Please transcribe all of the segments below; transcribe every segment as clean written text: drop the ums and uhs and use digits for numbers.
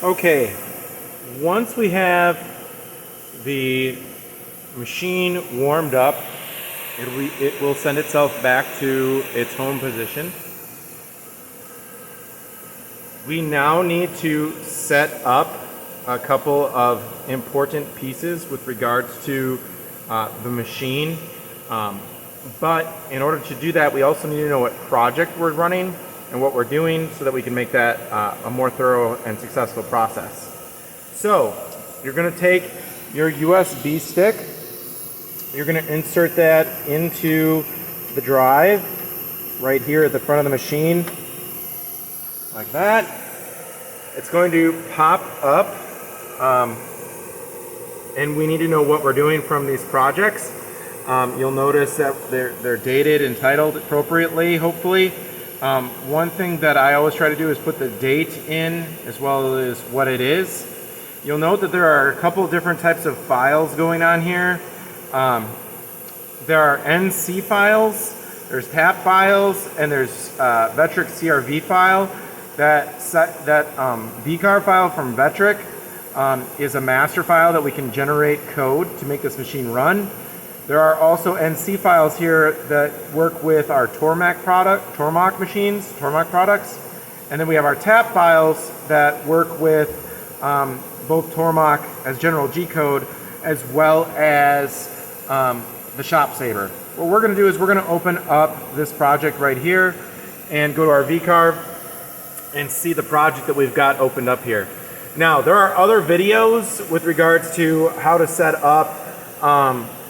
Okay, once we have the machine warmed up, it will send itself back to its home position. We now need to set up a couple of important pieces with regards to the machine. But in order to do that, we also need to know what project we're running and what we're doing so that we can make that a more thorough and successful process. So you're going to take your USB stick, you're going to insert that into the drive right here at the front of the machine, like that. It's going to pop up, and we need to know what we're doing from these projects. You'll notice that they're dated and titled appropriately, hopefully. One thing that I always try to do is put the date in as well as what it is. You'll note that there are a couple of different types of files going on here. There are NC files, there's TAP files, and there's Vectric CRV file. That VCAR file from Vectric is a master file that we can generate code to make this machine run. There are also NC files here that work with our Tormach machines, Tormach products. And then we have our TAP files that work with both Tormach as general G code as well as the ShopSabre. What we're going to do is we're going to open up this project right here and go to our VCAR and see the project that we've got opened up here. Now, there are other videos with regards to how to set up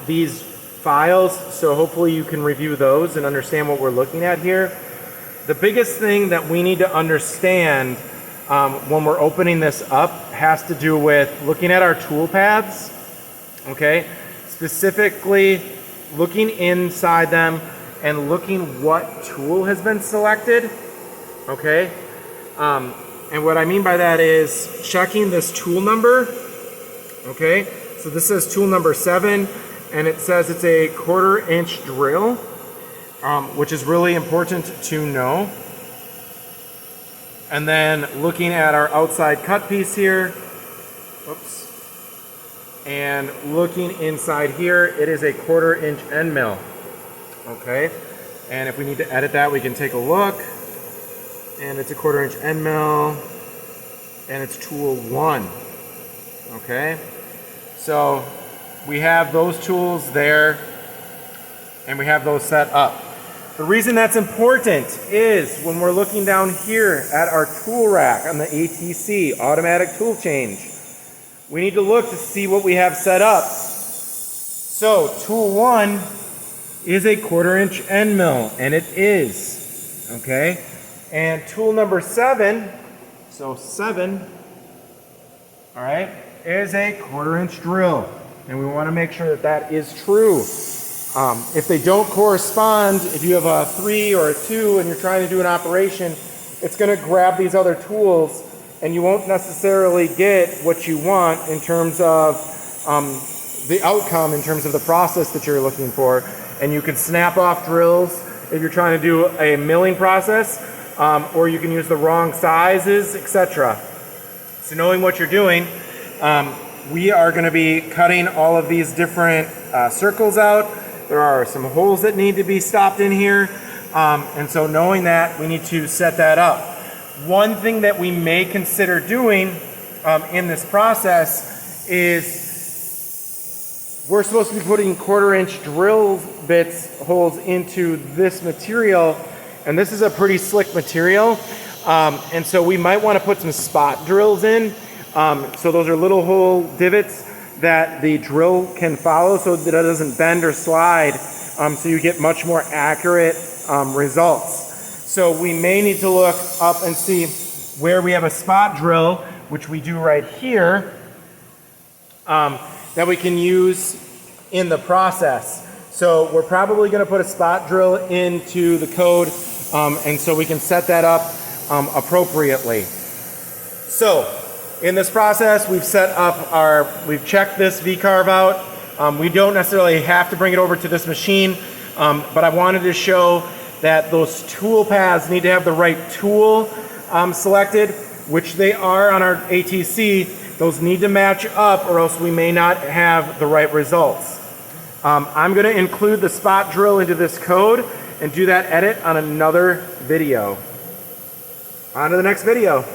these files, so hopefully you can review those and understand what we're looking at here. The biggest thing that we need to understand when we're opening this up has to do with looking at our tool paths, okay? Specifically looking inside them and looking what tool has been selected, okay? And what I mean by that is checking this tool number, okay? So this says tool number 7, and it says it's a 1/4 inch drill, which is really important to know. And then looking at our outside cut piece here, whoops, and looking inside here, it is a 1/4 inch end mill, okay? And if we need to edit that, we can take a look. And it's a 1/4 inch end mill, and it's tool 1, okay? So we have those tools there, and we have those set up. The reason that's important is when we're looking down here at our tool rack on the ATC, automatic tool change, we need to look to see what we have set up. So tool 1 is a 1/4 inch end mill, and it is, okay? And tool number 7, so 7, all right, is a 1/4 inch drill. And we want to make sure that that is true. If they don't correspond, if you have a 3 or a 2 and you're trying to do an operation, it's going to grab these other tools and you won't necessarily get what you want in terms of the outcome, in terms of the process that you're looking for. And you can snap off drills if you're trying to do a milling process, or you can use the wrong sizes, etc. So knowing what you're doing, we are going to be cutting all of these different circles out. There are some holes that need to be stopped in here, and so knowing that, we need to set that up. One thing that we may consider doing in this process is we're supposed to be putting 1/4 inch drill bits holes into this material, and this is a pretty slick material, and so we might want to put some spot drills in. So those are little hole divots that the drill can follow so that it doesn't bend or slide, so you get much more accurate results. So we may need to look up and see where we have a spot drill, which we do right here, that we can use in the process. So we're probably going to put a spot drill into the code, and so we can set that up appropriately. So in this process, we've we've checked this V-carve out. We don't necessarily have to bring it over to this machine, but I wanted to show that those tool paths need to have the right tool selected. which they are on our ATC, those need to match up or else we may not have the right results. I'm going to include the spot drill into this code and do that edit on another video. On to the next video.